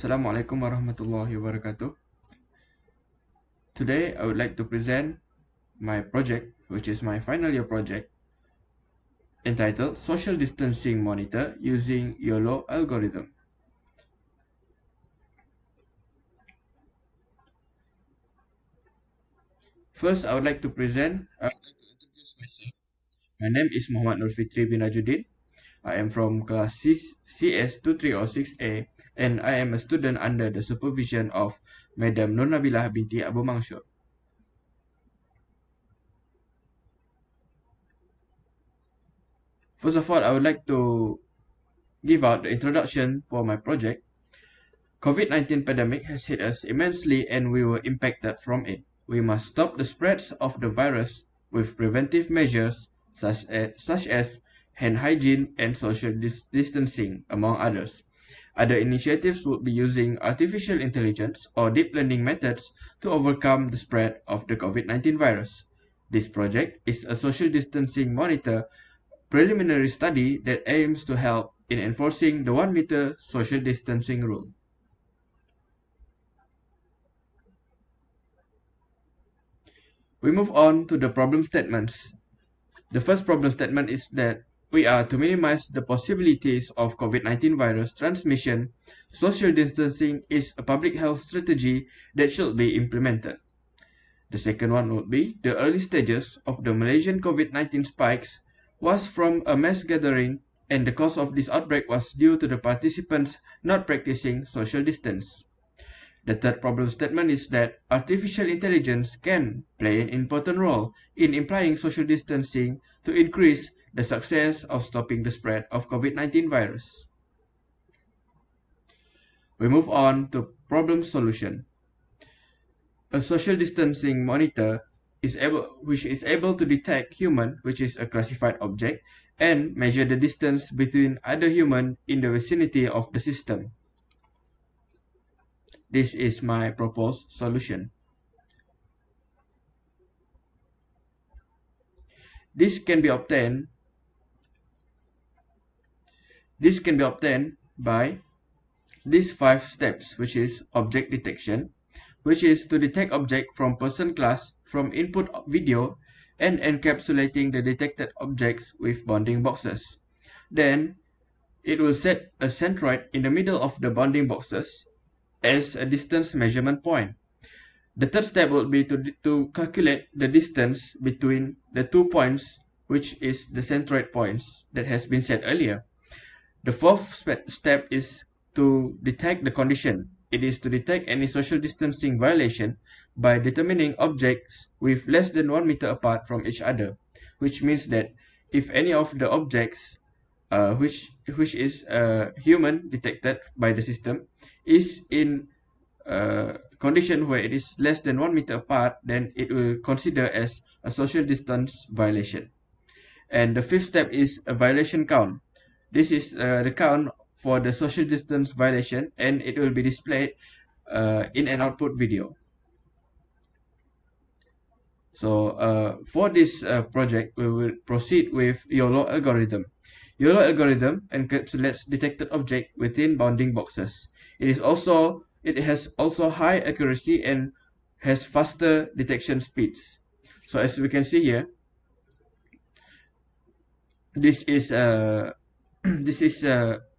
Assalamualaikum warahmatullahi wabarakatuh. Today I would like to present my project, which is my final year project, entitled Social Distancing Monitor using Yolo Algorithm. First, I would like to introduce myself. My name is Muhammad Nur Fitri bin Rajuddin. I am from class CS2306A and I am a student under the supervision of Madam Nur Nabilah binti Abu Mansur. First of all, I would like to give out the introduction for my project. COVID-19 pandemic has hit us immensely and we were impacted from it. We must stop the spread of the virus with preventive measures such as hand hygiene and social distancing, among others. Other initiatives would be using artificial intelligence or deep learning methods to overcome the spread of the COVID-19 virus. This project is a social distancing monitor preliminary study that aims to help in enforcing the 1 meter social distancing rule. We move on to the problem statements. The first problem statement is that we are to minimize the possibilities of COVID-19 virus transmission. Social distancing is a public health strategy that should be implemented. The second one would be the early stages of the Malaysian COVID-19 spikes was from a mass gathering and the cause of this outbreak was due to the participants not practicing social distance. The third problem statement is that artificial intelligence can play an important role in implying social distancing to increase the success of stopping the spread of COVID-19 virus. We move on to problem solution. A social distancing monitor which is able to detect human, which is a classified object, and measure the distance between other human in the vicinity of the system. This is my proposed solution. This can be obtained by these 5 steps, which is object detection, which is to detect object from person class from input video and encapsulating the detected objects with bounding boxes. Then it will set a centroid in the middle of the bounding boxes as a distance measurement point. The third step will be to calculate the distance between the 2 points, which is the centroid points that has been set earlier. The fourth step is to detect the condition. It is to detect any social distancing violation by determining objects with less than 1 meter apart from each other, which means that if any of the objects which is human detected by the system is in condition where it is less than 1 meter apart, then it will consider as a social distance violation. And the fifth step is a violation count. This is the count for the social distance violation and it will be displayed in an output video. So for this project, we will proceed with Yolo Algorithm. Yolo Algorithm encapsulates detected object within bounding boxes. It has also high accuracy and has faster detection speeds. So as we can see here, this is an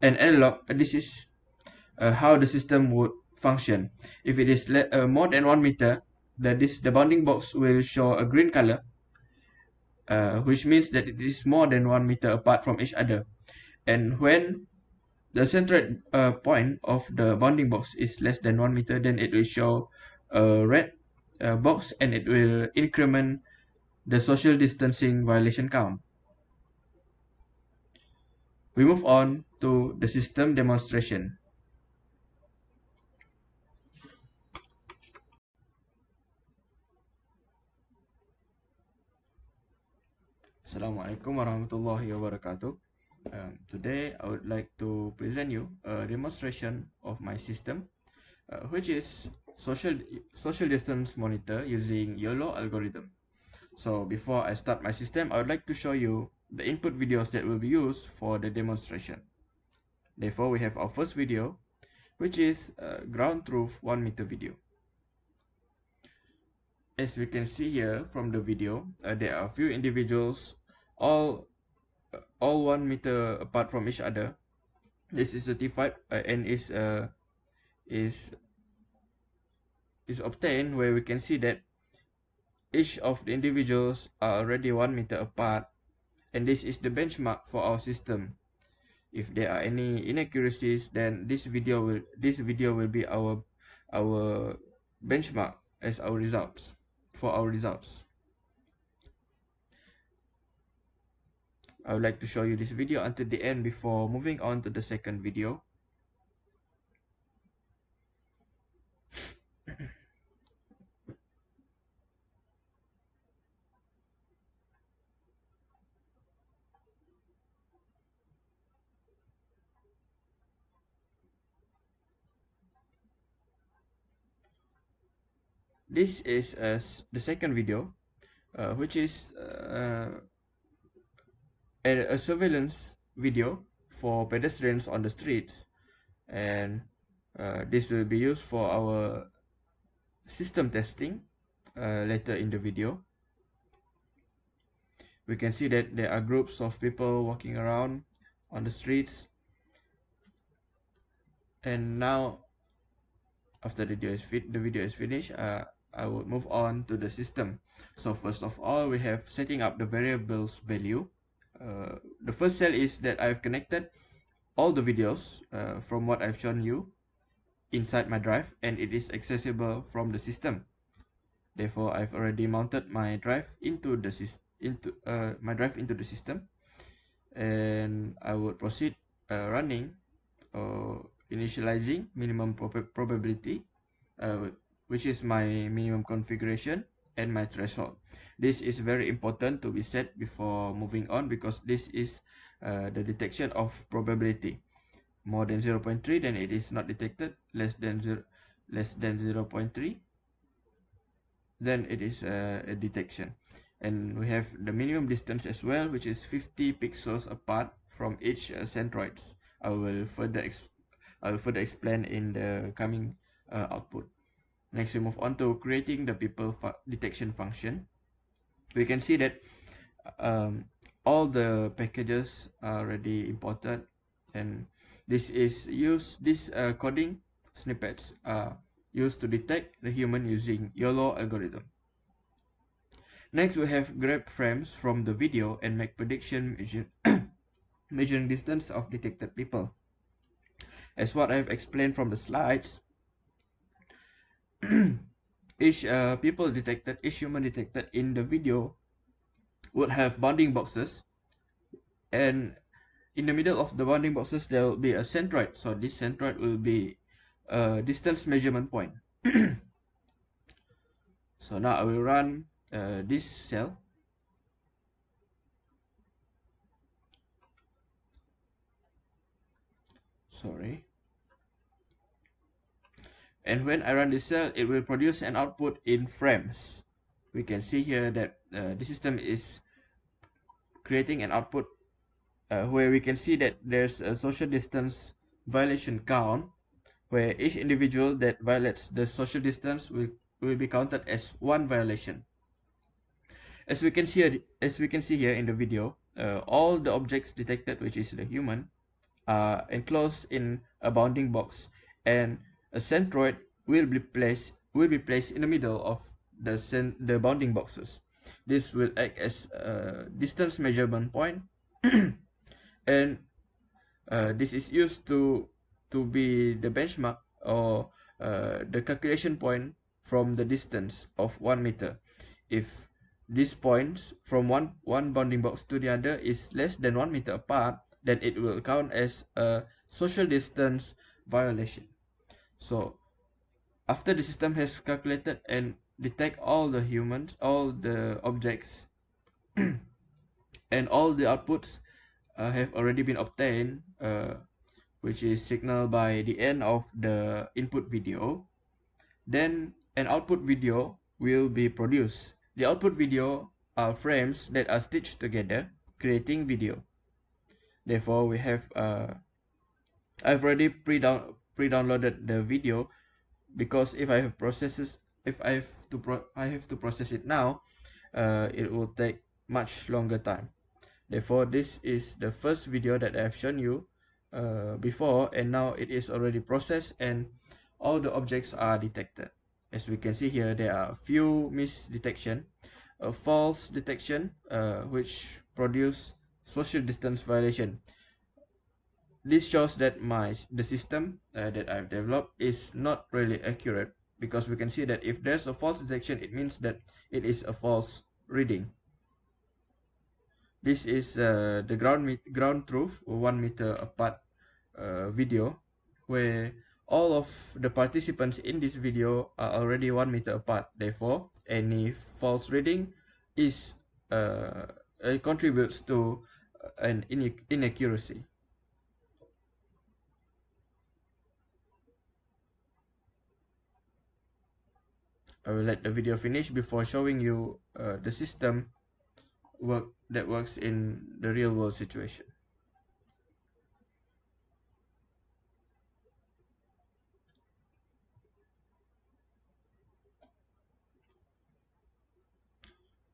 analog. This is how the system would function. If it is more than 1 meter, the bounding box will show a green color, which means that it is more than 1 meter apart from each other. And when the centroid point of the bounding box is less than 1 meter, then it will show a red box and it will increment the social distancing violation count. We move on to the system demonstration. Assalamualaikum warahmatullahi wabarakatuh. Today I would like to present you a demonstration of my system, which is social distance monitor using Yolo algorithm. So before I start my system, I would like to show you the input videos that will be used for the demonstration. Therefore, we have our first video, which is ground truth 1 meter video. As we can see here from the video, there are a few individuals all 1 meter apart from each other. This is certified and is obtained, where we can see that each of the individuals are already 1 meter apart, and this is the benchmark for our system. If there are any inaccuracies, then this video will be our benchmark as our results for our results. I would like to show you this video until the end before moving on to the second video. This is the second video, which is a surveillance video for pedestrians on the streets, and this will be used for our system testing later in the video. We can see that there are groups of people walking around on the streets, and now after the video is finished, I will move on to the system. So first of all, we have setting up the variables value. The first cell is that I've connected all the videos from what I've shown you inside my drive, and it is accessible from the system. Therefore, I've already mounted my drive into the system, and I would proceed running initializing minimum probability, which is my minimum configuration and my threshold. This is very important to be set before moving on, because this is the detection of probability. More than 0.3, then it is not detected. Less than 0.3, then it is a detection. And we have the minimum distance as well, which is 50 pixels apart from each centroid. I will further explain in the coming output. Next, we move on to creating the people detection function. We can see that all the packages are already imported, and this coding snippets are used to detect the human using Yolo algorithm. Next, we have grab frames from the video and make prediction measuring distance of detected people. As what I have explained from the slides, each human detected in the video would have bounding boxes, and in the middle of the bounding boxes there will be a centroid. So this centroid will be a distance measurement point. So now I will run this cell. Sorry. And when I run this cell, it will produce an output in frames. We can see here that the system is creating an output where we can see that there's a social distance violation count, where each individual that violates the social distance will be counted as one violation. As we can see here in the video, all the objects detected, which is the human, are enclosed in a bounding box, and a centroid will be placed in the middle of the bounding boxes. This will act as a distance measurement point, and this is used to be the benchmark or the calculation point from the distance of 1 meter. If these points from one bounding box to the other is less than 1 meter apart, then it will count as a social distance violation. So after the system has calculated and detect all the objects, and all the outputs have already been obtained, which is signaled by the end of the input video, then an output video will be produced. The output video are frames that are stitched together, creating video. Therefore, we have I've already pre-downloaded the video, because if I have processes, if I have to process it now, it will take much longer time. Therefore, this is the first video that I've shown you before, and now it is already processed and all the objects are detected. As we can see here, there are a few misdetection, a false detection, which produce social distance violation. This shows that the system that I've developed is not really accurate, because we can see that if there's a false detection, it means that it is a false reading. This is the ground truth 1 meter apart video, where all of the participants in this video are already 1 meter apart. Therefore, any false reading is contributes to an inaccuracy. I will let the video finish before showing you the system that works in the real world situation.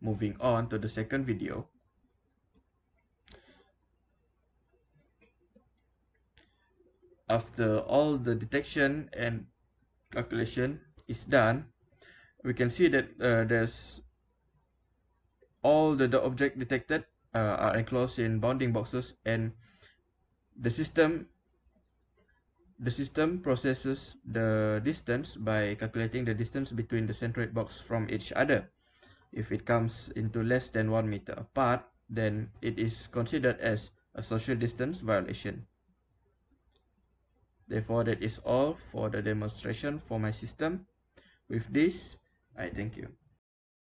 Moving on to the second video. After all the detection and calculation is done, we can see that there's all the object detected are enclosed in bounding boxes, and the system processes the distance by calculating the distance between the centroid box from each other. If it comes into less than 1 meter apart, then it is considered as a social distance violation. Therefore, that is all for the demonstration for my system. With this, I thank you.